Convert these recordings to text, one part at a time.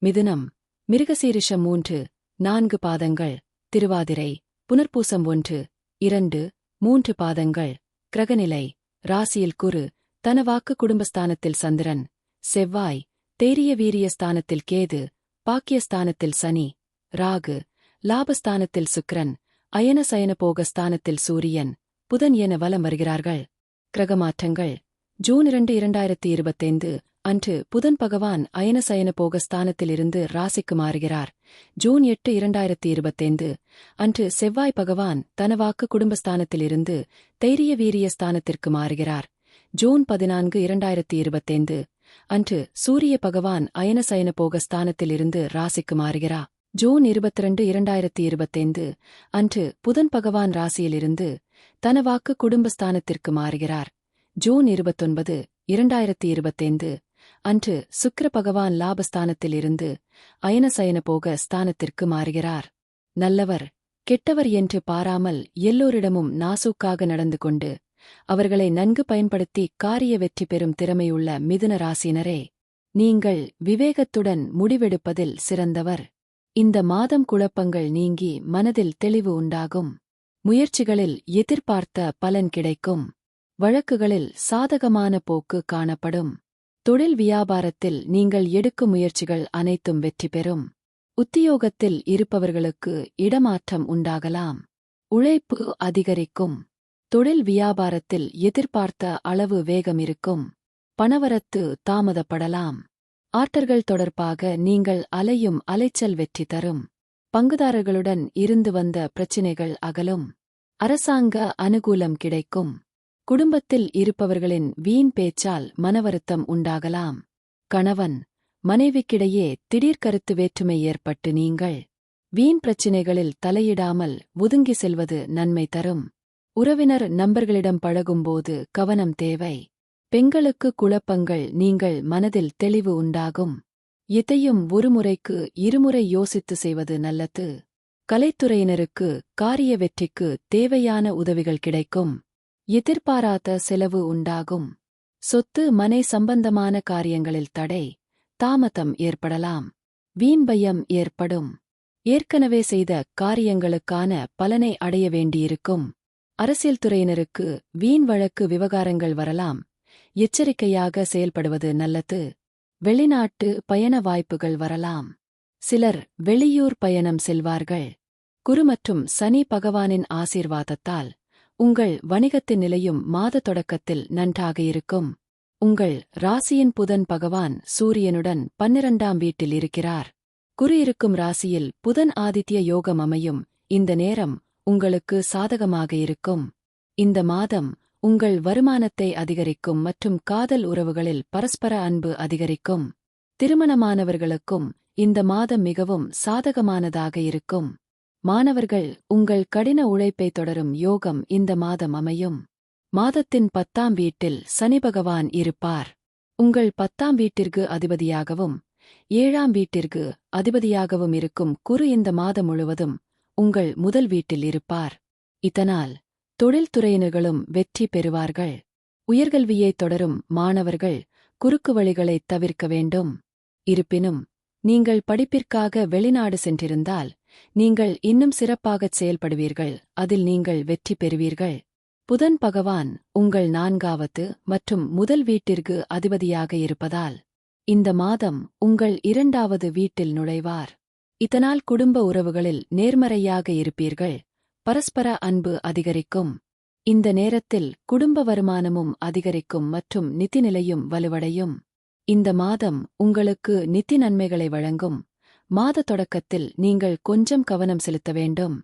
மிதுனம், மிருகசீரிஷம் 3, 4 பாதங்கள், திருவாதிரை, புனர்பூசம் 1, 2, 3 பாதங்கள், கிரகநிலை, ராசியில் குரு, தனவாக்கு குடும்பஸ்தானத்தில் சந்திரன், செவ்வாய், தைரிய வீரிய ஸ்தானத்தில் கேது, பாக்கியஸ்தானத்தில் சனி, ராகு, லாபஸ்தானத்தில் சுக்கிரன், அயன சயன போக ஸ்தானத்தில் சூரியன், புதன் என வலம் வருகிறார்கள். கிரகமாற்றங்கள். ஜூன் 2, 2025 அன்று புதன் பகவான் அயன சயன போக ஸ்தானத்திலிருந்து ராசிக்கு மாறுகிறார். ஜூன் 8, 2025 அன்று செவ்வாய் பகவான் தனவாக்கு குடும்பஸ்தானத்திலிருந்து தைரிய வீரிய ஸ்தானத்திற்கு மாறுகிறார். ஜூன் 14, 2025 அன்று சூரிய பகவான் அயன சயன போக ஸ்தானத்திலிருந்து ராசிக்கு மாறுகிறார். ஜூன் 22, 2025 அன்று புதன் பகவான் ராசியிலிருந்து தனவாக்கு குடும்பஸ்தானத்திற்கு மாறுகிறார். ஜூன் 29, 2025 அன்று சுக்கிர பகவான் லாபஸ்தானத்திலிருந்து அயன சயன போக ஸ்தானத்திற்கு மாறுகிறார். நல்லவர், கெட்டவர் என்று பாராமல் எல்லோரிடமும் நாசூக்காக நடந்து கொண்டு அவர்களை நன்கு பயன்படுத்தி காரிய வெற்றி பெறும் திறமையுள்ள மிதுன ராசினரே, நீங்கள் விவேகத்துடன் முடிவெடுப்பதில் சிறந்தவர். இந்த மாதம் குழப்பங்கள் நீங்கி மனதில் தெளிவு உண்டாகும். முயற்சிகளில் எதிர்பார்த்த பலன் கிடைக்கும். வழக்குகளில் சாதகமான போக்கு காணப்படும். தொழில் வியாபாரத்தில் நீங்கள் எடுக்கும் முயற்சிகள் அனைத்தும் வெற்றி பெறும். உத்தியோகத்தில் இருப்பவர்களுக்கு இடமாற்றம் உண்டாகலாம். உழைப்பு அதிகரிக்கும். தொழில் வியாபாரத்தில் எதிர்பார்த்த அளவு வேகம் இருக்கும். பணவரத்து தாமதப்படலாம். ஆர்டர்கள் தொடர்பாக நீங்கள் அலையும் அலைச்சல் வெற்றி தரும். பங்குதாரர்களுடன் இருந்து வந்த பிரச்சினைகள் அகலும். அரசாங்க அனுகூலம் கிடைக்கும். குடும்பத்தில் இருப்பவர்களின் வீண் பேச்சால் மனவருத்தம் உண்டாகலாம். கணவன், மனைவிக்கிடையே திடீர் கருத்து வேற்றுமை ஏற்பட்டு நீங்கள் வீண் பிரச்சினைகளில் தலையிடாமல் ஒதுங்கி செல்வது நன்மை தரும். உறவினர் நண்பர்களிடம் பழகும்போது கவனம் தேவை. பெண்களுக்கு குழப்பங்கள் நீங்கள் மனதில் தெளிவு உண்டாகும். எதையும் ஒருமுறைக்கு இருமுறை யோசித்து செய்வது நல்லது. கலைத்துறையினருக்கு காரிய வெற்றிக்கு தேவையான உதவிகள் கிடைக்கும். எதிர்பாராத செலவு உண்டாகும். சொத்து மனை சம்பந்தமான காரியங்களில் தடை, தாமதம் ஏற்படலாம். வீண் பயம் ஏற்படும். ஏற்கனவே செய்த காரியங்களுக்கான பலனை அடைய வேண்டியிருக்கும். அரசியல் துறையினருக்கு வீண் வழக்கு விவகாரங்கள் வரலாம். எச்சரிக்கையாக செயல்படுவது நல்லது. வெளிநாட்டு பயண வாய்ப்புகள் வரலாம். சிலர் வெளியூர் பயணம் செல்வார்கள். குரு மற்றும் சனி பகவானின் ஆசீர்வாதத்தால் உங்கள் வணிகத்தின் நிலையும் மாத தொடக்கத்தில் நன்றாக இருக்கும். உங்கள் ராசியின் புதன் பகவான் சூரியனுடன் 12ஆம் வீட்டில் இருக்கிறார். குரு இருக்கும் ராசியில் புதன் ஆதித்ய யோகம் அமையும். இந்த நேரம் உங்களுக்கு சாதகமாக இருக்கும். இந்த மாதம் உங்கள் வருமானத்தை அதிகரிக்கும் மற்றும் காதல் உறவுகளில் பரஸ்பர அன்பு அதிகரிக்கும். திருமணமானவர்களுக்கும் இந்த மாதம் மிகவும் சாதகமானதாக இருக்கும். மாணவர்கள், உங்கள் கடின உழைப்பை தொடரும் யோகம் இந்த மாதம் அமையும். மாதத்தின் 10ஆம் வீட்டில் சனி பகவான் இருப்பார். உங்கள் 10ஆம் வீட்டிற்கு அதிபதியாகவும் 7ஆம் வீட்டிற்கு அதிபதியாகவும் இருக்கும் குரு இந்த மாதம் முழுவதும் உங்கள் முதல் வீட்டில் இருப்பார். இதனால் தொழில்துறையினர்களும் வெற்றி பெறுவார்கள். உயர்கல்வியை தொடரும் மாணவர்கள் குறுக்கு வழிகளைத் தவிர்க்க வேண்டும். இருப்பினும் நீங்கள் படிப்பிற்காக வெளிநாடு சென்றிருந்தால் நீங்கள் இன்னும் சிறப்பாகச் செயல்படுவீர்கள். அதில் நீங்கள் வெற்றி பெறுவீர்கள். புதன் பகவான் உங்கள் 4வது மற்றும் முதல் வீட்டிற்கு அதிபதியாக இருப்பதால் இந்த மாதம் உங்கள் 2வது வீட்டில் நுழைவார். இதனால் குடும்ப உறவுகளில் நேர்மறையாக இருப்பீர்கள். பரஸ்பர அன்பு அதிகரிக்கும். இந்த நேரத்தில் குடும்ப வருமானமும் அதிகரிக்கும் மற்றும் நிதி நிலையும் வலுவடையும். இந்த மாதம் உங்களுக்கு நிதி நன்மைகளை வழங்கும். மாத தொடக்கத்தில் நீங்கள் கொஞ்சம் கவனம் செலுத்த வேண்டும்.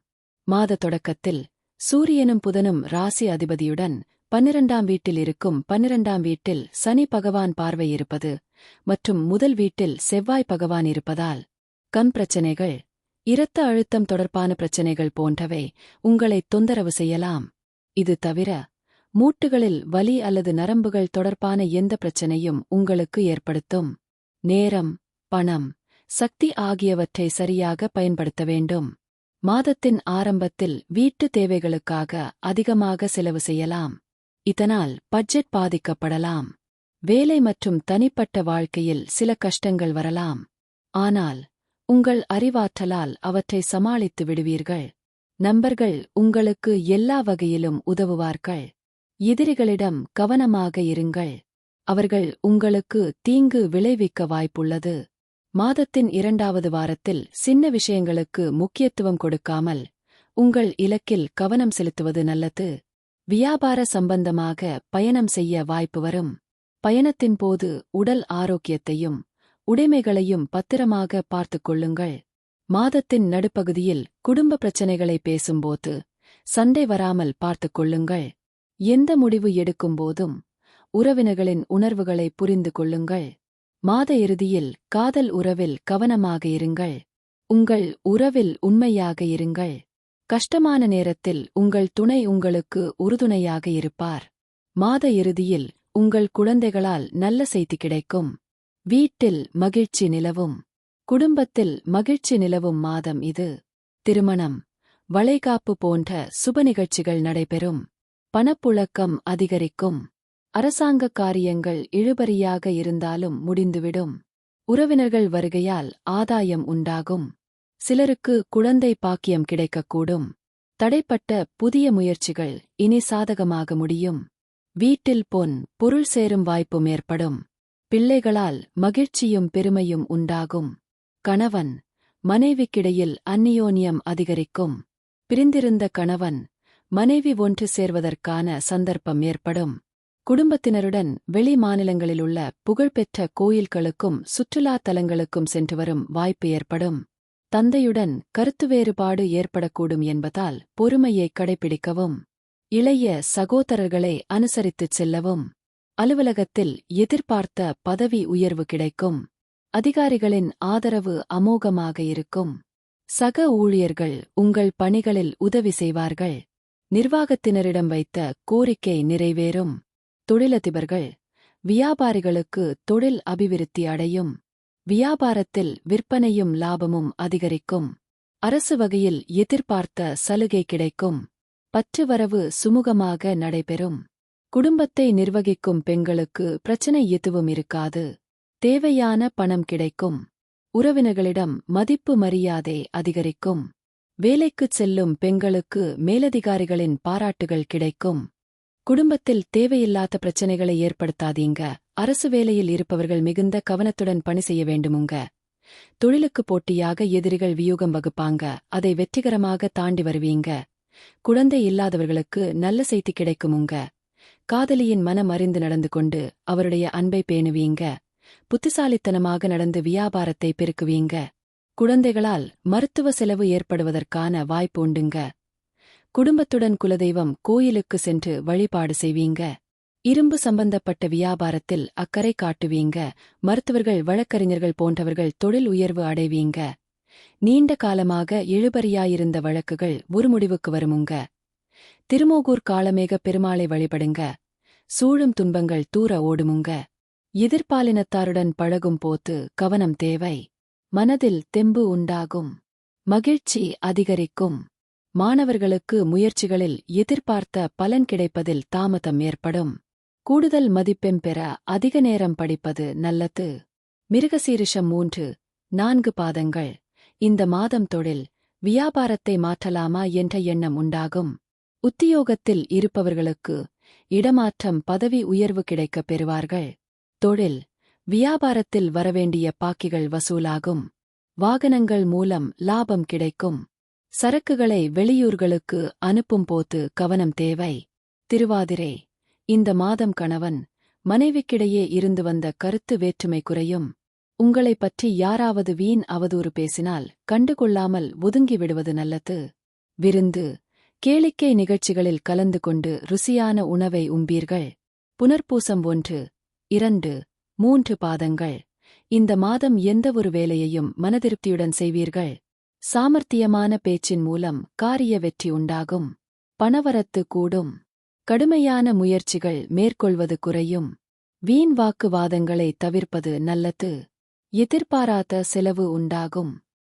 மாத தொடக்கத்தில் சூரியனும் புதனும் ராசி அதிபதியுடன் 12ஆம் வீட்டில் இருக்கும். 12ஆம் வீட்டில் சனி பகவான் பார்வை இருப்பது மற்றும் முதல் வீட்டில் செவ்வாய் பகவான் இருப்பதால் கண் பிரச்சனைகள், இரத்த அழுத்தம் தொடர்பான பிரச்சனைகள் போன்றவை உங்களை தொந்தரவு செய்யலாம். இது தவிர மூட்டுகளில் வலி அல்லது நரம்புகள் தொடர்பான எந்த பிரச்சனையும் உங்களுக்கு ஏற்படுத்தும். நேரம், பணம், சக்தி ஆகியவற்றை சரியாக பயன்படுத்த வேண்டும். மாதத்தின் ஆரம்பத்தில் வீட்டு தேவைகளுக்காக அதிகமாக செலவு செய்யலாம். இதனால் பட்ஜெட் பாதிக்கப்படலாம். வேலை மற்றும் தனிப்பட்ட வாழ்க்கையில் சில கஷ்டங்கள் வரலாம். ஆனால் உங்கள் அறிவாற்றலால் அவற்றை சமாளித்து விடுவீர்கள். நண்பர்கள் உங்களுக்கு எல்லா வகையிலும் உதவுவார்கள். எதிரிகளிடம் கவனமாக இருங்கள். அவர்கள் உங்களுக்கு தீங்கு விளைவிக்க வாய்ப்புள்ளது. மாதத்தின் 2வது வாரத்தில் சின்ன விஷயங்களுக்கு முக்கியத்துவம் கொடுக்காமல் உங்கள் இலக்கில் கவனம் செலுத்துவது நல்லது. வியாபார சம்பந்தமாக பயணம் செய்ய வாய்ப்பு வரும். பயணத்தின் போது உடல் ஆரோக்கியத்தையும் உடைமைகளையும் பத்திரமாக பார்த்துக் கொள்ளுங்கள். மாதத்தின் நடுப்பகுதியில் குடும்ப பிரச்சனைகளை பேசும்போது சண்டை வராமல் பார்த்துக் கொள்ளுங்கள். எந்த முடிவு எடுக்கும்போதும் உறவினர்களின் உணர்வுகளை புரிந்து கொள்ளுங்கள். மாத இறுதியில் காதல் உறவில் கவனமாக இருங்கள். உங்கள் உறவில் உண்மையாக இருங்கள். கஷ்டமான நேரத்தில் உங்கள் துணை உங்களுக்கு உறுதுணையாக இருப்பார். மாத இறுதியில் உங்கள் குழந்தைகளால் நல்ல செய்தி கிடைக்கும். வீட்டில் மகிழ்ச்சி நிலவும். குடும்பத்தில் மகிழ்ச்சி நிலவும் மாதம் இது. திருமணம், வளைகாப்பு போன்ற சுப நிகழ்ச்சிகள் நடைபெறும். பணப்புழக்கம் அதிகரிக்கும். அரசாங்க காரியங்கள் இழுபறியாக இருந்தாலும் முடிந்துவிடும். உறவினர்கள் வருகையால் ஆதாயம் உண்டாகும். சிலருக்கு குழந்தை பாக்கியம் கிடைக்கக்கூடும். தடைப்பட்ட புதிய முயற்சிகள் இனி சாதகமாக முடியும். வீட்டில் பொருள் சேரும் வாய்ப்பும் ஏற்படும். பிள்ளைகளால் மகிழ்ச்சியும் பெருமையும் உண்டாகும். கணவன் மனைவிக்கிடையில் அந்நியோன்யம் அதிகரிக்கும். பிரிந்திருந்த கணவன் மனைவி ஒன்று சேர்வதற்கான சந்தர்ப்பம் ஏற்படும். குடும்பத்தினருடன் வெளி மாநிலங்களிலுள்ள புகழ்பெற்ற கோயில்களுக்கும் சுற்றுலா தலங்களுக்கும் சென்று வரும் வாய்ப்பு ஏற்படும். தந்தையுடன் கருத்து வேறுபாடு ஏற்படக்கூடும் என்பதால் பொறுமையை கடைபிடிக்கவும். இளைய சகோதரர்களை அனுசரித்துச் செல்லவும். அலுவலகத்தில் எதிர்பார்த்த பதவி உயர்வு கிடைக்கும். அதிகாரிகளின் ஆதரவு அமோகமாக இருக்கும். சக ஊழியர்கள் உங்கள் பணிகளில் உதவி செய்வார்கள். நிர்வாகத்தினரிடம் வைத்த கோரிக்கை நிறைவேறும். தொழிலதிபர்கள், வியாபாரிகளுக்கு தொழில் அபிவிருத்தி அடையும். வியாபாரத்தில் விற்பனையும் லாபமும் அதிகரிக்கும். அரசு வகையில் எதிர்பார்த்த சலுகை கிடைக்கும். பற்றுவரவு சுமூகமாக நடைபெறும். குடும்பத்தை நிர்வகிக்கும் பெண்களுக்கு பிரச்சனை எதுவும் இருக்காது. தேவையான பணம் கிடைக்கும். உறவினர்களிடம் மதிப்பு மரியாதை அதிகரிக்கும். வேலைக்குச் செல்லும் பெண்களுக்கு மேலதிகாரிகளின் பாராட்டுகள் கிடைக்கும். குடும்பத்தில் தேவையில்லாத பிரச்சனைகளை ஏற்படுத்தாதீங்க. அரசு வேலையில் இருப்பவர்கள் மிகுந்த கவனத்துடன் பணி செய்ய வேண்டுமுங்க. தொழிலுக்கு போட்டியாக எதிரிகள் வியூகம் வகுப்பாங்க. அதை வெற்றிகரமாக தாண்டி வருவீங்க. குழந்தை இல்லாதவர்களுக்கு நல்ல செய்தி கிடைக்குமுங்க. காதலியின் மனம் அறிந்து நடந்து கொண்டு அவருடைய அன்பை பேணுவீங்க. புத்திசாலித்தனமாக நடந்து வியாபாரத்தை பெருக்குவீங்க. குழந்தைகளால் மருத்துவ செலவு ஏற்படுவதற்கான வாய்ப்பு உண்டுங்க. குடும்பத்துடன் குலதெய்வம் கோயிலுக்கு சென்று வழிபாடு செய்வீங்க. இரும்பு சம்பந்தப்பட்ட வியாபாரத்தில் அக்கறை காட்டுவீங்க. மருத்துவர்கள், வழக்கறிஞர்கள் போன்றவர்கள் தொழில் உயர்வு அடைவீங்க. நீண்ட காலமாக இழுபறியாயிருந்த வழக்குகள் ஒரு முடிவுக்கு வருமுங்க. திருமோகூர் காளமேக பெருமாளை வழிபடுங்க. சூழும் துன்பங்கள் தூர ஓடுமுங்க. எதிர்பாலினத்தாருடன் பழகும் போது கவனம் தேவை. மனதில் தெம்பு உண்டாகும். மகிழ்ச்சி அதிகரிக்கும். மாணவர்களுக்கு முயற்சிகளில் எதிர்பார்த்த பலன் கிடைப்பதில் தாமதம் ஏற்படும். கூடுதல் மதிப்பெண் பெற அதிக நேரம் படிப்பது நல்லது. மிருகசீரிஷம் 3-4 பாதங்கள். இந்த மாதம் தொழில், வியாபாரத்தை மாற்றலாமா என்ற எண்ணம் உண்டாகும். உத்தியோகத்தில் இருப்பவர்களுக்கு இடமாற்றம், பதவி உயர்வு கிடைக்கப் பெறுவார்கள். தொழில், வியாபாரத்தில் வரவேண்டிய பாக்கிகள் வசூலாகும். வாகனங்கள் மூலம் லாபம் கிடைக்கும். சரக்குகளை வெளியூர்களுக்கு அனுப்பும் போது கவனம் தேவை. திருவாதிரை. இந்த மாதம் கணவன் மனைவிக்கிடையே இருந்து வந்த கருத்து வேற்றுமை குறையும். உங்களைப் பற்றி யாராவது வீண் அவதூறு பேசினால் கண்டுகொள்ளாமல் ஒதுங்கி விடுவது நல்லது. விருந்து, கேளிக்கை நிகழ்ச்சிகளில் கலந்து கொண்டு ருசியான உணவை உண்பீர்கள். புனர்பூசம் 1-2-3 பாதங்கள். இந்த மாதம் எந்தவொரு வேலையையும் மனதிருப்தியுடன் செய்வீர்கள். சாமர்த்தியமான பேச்சின் மூலம் காரிய வெற்றி உண்டாகும். பணவரத்து கூடும். கடுமையான முயற்சிகள் மேற்கொள்வது குறையும். வீண் வாக்குவாதங்களை தவிர்ப்பது நல்லது. எதிர்பாராத செலவு உண்டாகும்.